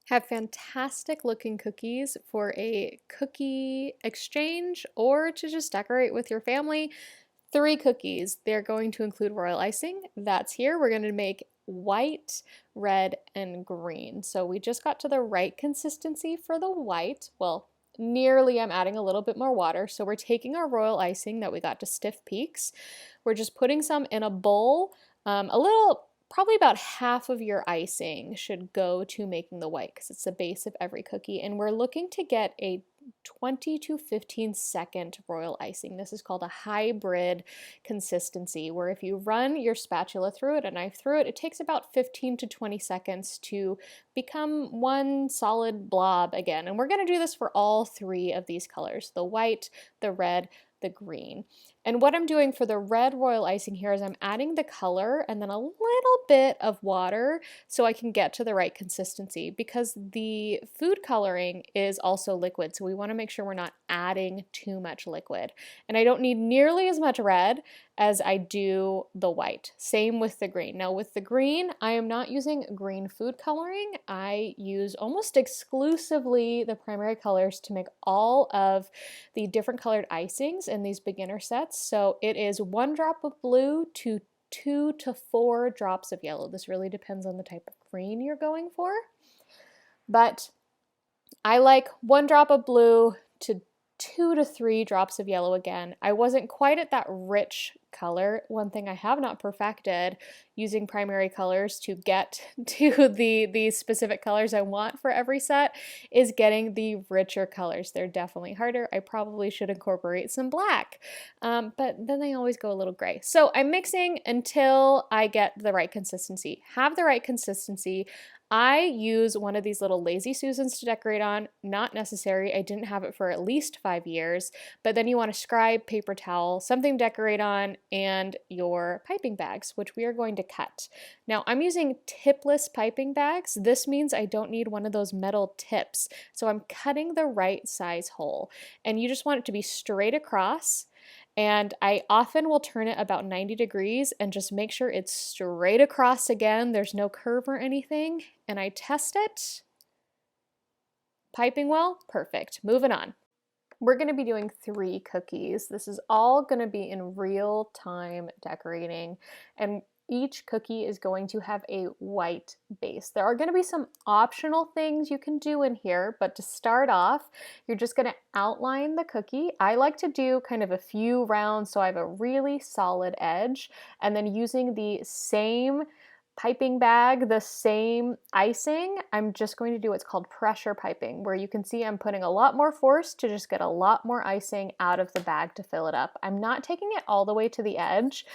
Have fantastic looking cookies for a cookie exchange or to just decorate with your family. 3 cookies. They're going to include royal icing. That's here. We're going to make white, red, and green. So we just got to the right consistency for the white. Well, nearly. I'm adding a little bit more water. So we're taking our royal icing that we got to stiff peaks. We're just putting some in a bowl, a little, probably about half of your icing should go to making the white because it's the base of every cookie. And we're looking to get a 20 to 15-second royal icing. This is called a hybrid consistency, where if you run your spatula through it, a knife through it, it takes about 15 to 20 seconds to become one solid blob again. And we're going to do this for all 3 of these colors, the white, the red, the green. And what I'm doing for the red royal icing here is I'm adding the color and then a little bit of water so I can get to the right consistency, because the food coloring is also liquid, so we want to make sure we're not adding too much liquid. And I don't need nearly as much red as I do the white. Same with the green. Now with the green, I am not using green food coloring. I use almost exclusively the primary colors to make all of the different colored icings in these beginner sets. So it is 1 drop of blue to 2 to 4 drops of yellow. This really depends on the type of green you're going for. But I like 1 drop of blue to 2 to 3 drops of yellow again. I wasn't quite at that rich color. One thing I have not perfected using primary colors to get to the specific colors I want for every set is getting the richer colors. They're definitely harder. I probably should incorporate some black, but then they always go a little gray. So I'm mixing until I get the right consistency. Have the right consistency. I use one of these little Lazy Susans to decorate on. Not necessary. I didn't have it for at least 5 years. But then you want a scribe, paper towel, something to decorate on, and your piping bags, which we are going to cut. Now I'm using tipless piping bags. This means I don't need one of those metal tips. So I'm cutting the right size hole. And you just want it to be straight across. And I often will turn it about 90 degrees and just make sure it's straight across again. There's no curve or anything. And I test it. Piping well, perfect. Moving on. We're going to be doing 3 cookies. This is all going to be in real time decorating. And each cookie is going to have a white base. There are going to be some optional things you can do in here, but to start off, you're just going to outline the cookie. I like to do kind of a few rounds so I have a really solid edge, and then using the same piping bag, the same icing, I'm just going to do what's called pressure piping, where you can see I'm putting a lot more force to just get a lot more icing out of the bag to fill it up. I'm not taking it all the way to the edge,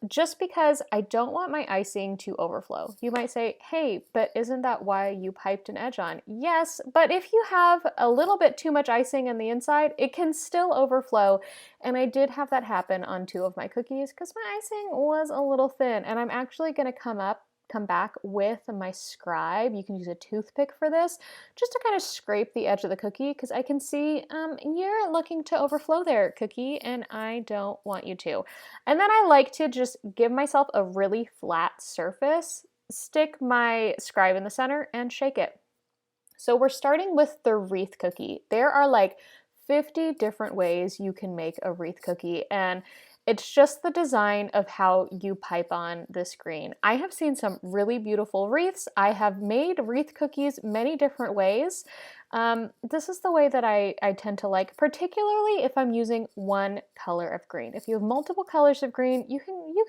just because I don't want my icing to overflow. You might say, hey, but isn't that why you piped an edge on? Yes, but if you have a little bit too much icing on the inside, it can still overflow. And I did have that happen on 2 of my cookies because my icing was a little thin. And I'm actually going to come back with my scribe. You can use a toothpick for this, just to kind of scrape the edge of the cookie, because I can see you're looking to overflow there, cookie, and I don't want you to. And then I like to just give myself a really flat surface, stick my scribe in the center, and shake it. So we're starting with the wreath cookie. There are like 50 different ways you can make a wreath cookie, and it's just the design of how you pipe on this green. I have seen some really beautiful wreaths. I have made wreath cookies many different ways. This is the way that I tend to like, particularly if I'm using one color of green. If you have multiple colors of green, you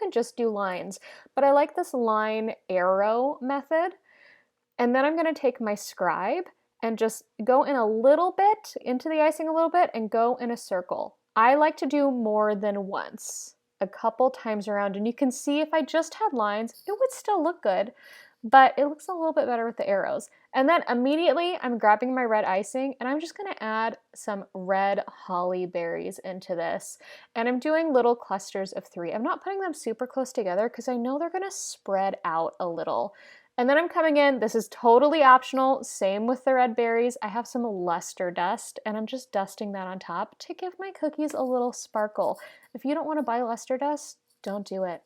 can just do lines. But I like this line arrow method. And then I'm going to take my scribe and just go in a little bit into the icing a little bit and go in a circle. I like to do more than once, a couple times around, and you can see if I just had lines, it would still look good, but it looks a little bit better with the arrows. And then immediately I'm grabbing my red icing and I'm just going to add some red holly berries into this. And I'm doing little clusters of 3. I'm not putting them super close together because I know they're going to spread out a little. And then I'm coming in, this is totally optional, same with the red berries. I have some luster dust and I'm just dusting that on top to give my cookies a little sparkle. If you don't want to buy luster dust, don't do it.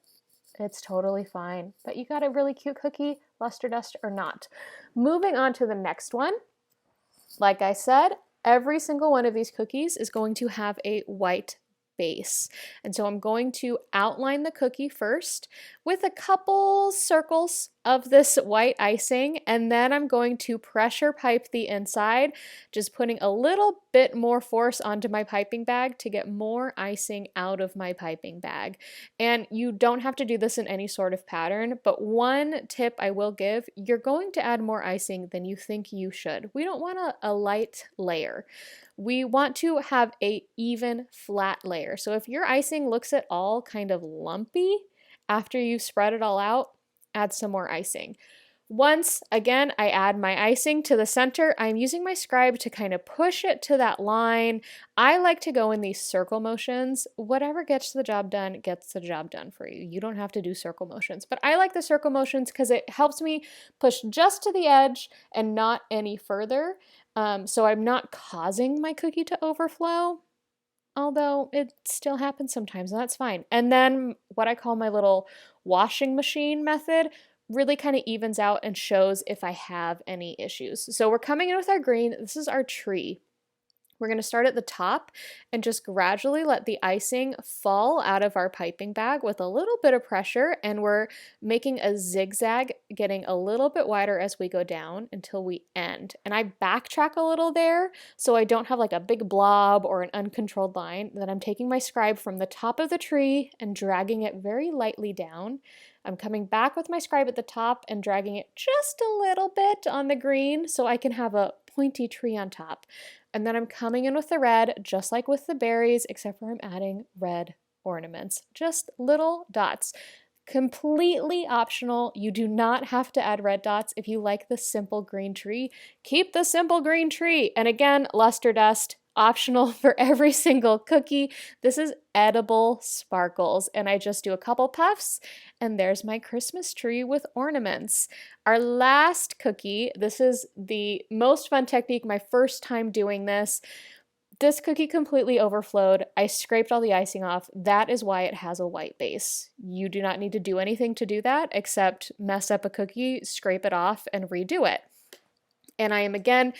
It's totally fine. But you got a really cute cookie, luster dust or not. Moving on to the next one. Like I said, every single one of these cookies is going to have a white base. And so I'm going to outline the cookie first with a couple circles of this white icing, and then I'm going to pressure pipe the inside, just putting a little bit more force onto my piping bag to get more icing out of my piping bag. And you don't have to do this in any sort of pattern, but one tip I will give, you're going to add more icing than you think you should. We don't want a light layer. We want to have a even flat layer. So if your icing looks at all kind of lumpy after you spread it all out, add some more icing. Once, again, I add my icing to the center, I'm using my scribe to kind of push it to that line. I like to go in these circle motions. Whatever gets the job done gets the job done for you. You don't have to do circle motions, but I like the circle motions because it helps me push just to the edge and not any further. So I'm not causing my cookie to overflow, although it still happens sometimes, and that's fine. And then what I call my little washing machine method really kind of evens out and shows if I have any issues. So we're coming in with our green. This is our tree. We're going to start at the top and just gradually let the icing fall out of our piping bag with a little bit of pressure, and we're making a zigzag, getting a little bit wider as we go down until we end. And I backtrack a little there so I don't have like a big blob or an uncontrolled line. Then I'm taking my scribe from the top of the tree and dragging it very lightly down. I'm coming back with my scribe at the top and dragging it just a little bit on the green so I can have a pointy tree on top. And then I'm coming in with the red, just like with the berries, except for I'm adding red ornaments, just little dots. Completely optional. You do not have to add red dots if you like the simple green tree. Keep the simple green tree. And again, luster dust, optional for every single cookie. This is edible sparkles, and I just do a couple puffs, and there's my Christmas tree with ornaments. Our last cookie, this is the most fun technique, my first time doing this. This cookie completely overflowed. I scraped all the icing off. That is why it has a white base. You do not need to do anything to do that except mess up a cookie, scrape it off, and redo it. And I am again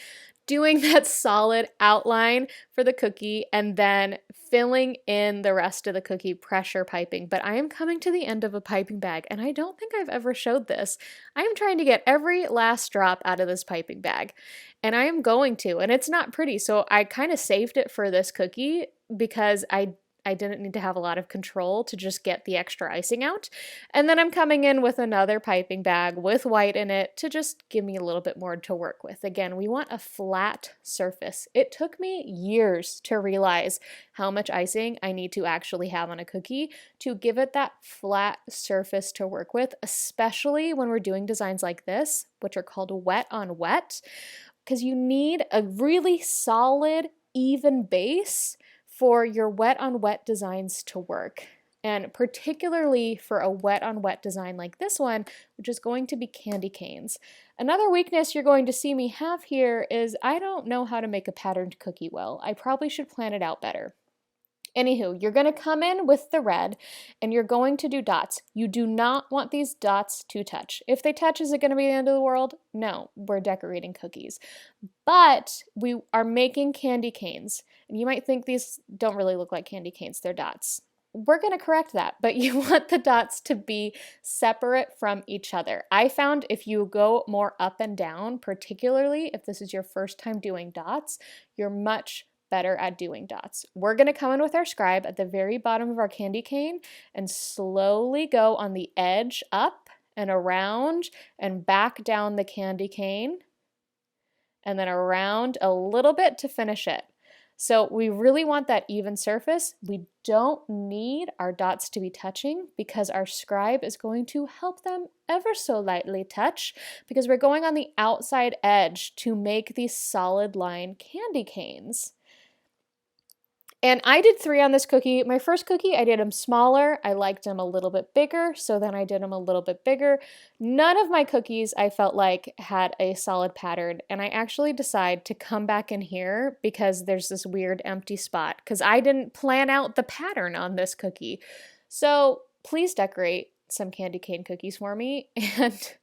doing that solid outline for the cookie and then filling in the rest of the cookie, pressure piping. But I am coming to the end of a piping bag, and I don't think I've ever showed this. I am trying to get every last drop out of this piping bag, and I am going to, and it's not pretty. So I kind of saved it for this cookie because I didn't need to have a lot of control to just get the extra icing out. And then I'm coming in with another piping bag with white in it to just give me a little bit more to work with. Again, we want a flat surface. It took me years to realize how much icing I need to actually have on a cookie to give it that flat surface to work with, especially when we're doing designs like this, which are called wet on wet, because you need a really solid, even base for your wet on wet designs to work. And particularly for a wet on wet design like this one, which is going to be candy canes. Another weakness you're going to see me have here is I don't know how to make a patterned cookie well. I probably should plan it out better. Anywho, you're going to come in with the red and you're going to do dots. You do not want these dots to touch. If they touch, is it going to be the end of the world? No, we're decorating cookies. But we are making candy canes. And you might think these don't really look like candy canes, they're dots. We're going to correct that, but you want the dots to be separate from each other. I found if you go more up and down, particularly if this is your first time doing dots, you're much better at doing dots. We're going to come in with our scribe at the very bottom of our candy cane and slowly go on the edge up and around and back down the candy cane and then around a little bit to finish it. So we really want that even surface. We don't need our dots to be touching because our scribe is going to help them ever so lightly touch because we're going on the outside edge to make these solid line candy canes. And I did 3 on this cookie. My first cookie, I did them smaller. I liked them a little bit bigger, so then I did them a little bit bigger. None of my cookies I felt like had a solid pattern, and I actually decided to come back in here because there's this weird empty spot because I didn't plan out the pattern on this cookie. So please decorate. some candy cane cookies for me and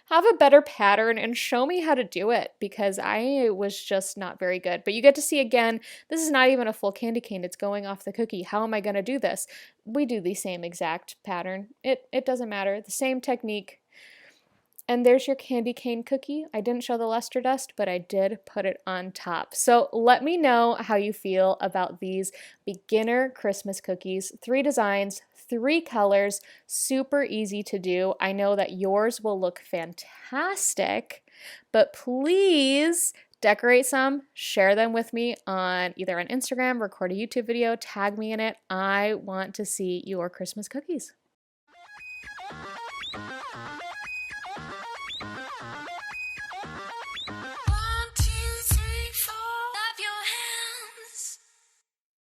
have a better pattern and show me how to do it, because I was just not very good. But you get to see again, this is not even a full candy cane, it's going off the cookie. How am I going to do this? We do the same exact pattern. It doesn't matter, the same technique. And there's your candy cane cookie. I didn't show the luster dust, but I did put it on top. So let me know how you feel about these beginner Christmas cookies. 3 designs, 3 colors, super easy to do. I know that yours will look fantastic, but please decorate some, share them with me on either on Instagram, record a YouTube video, tag me in it. I want to see your Christmas cookies.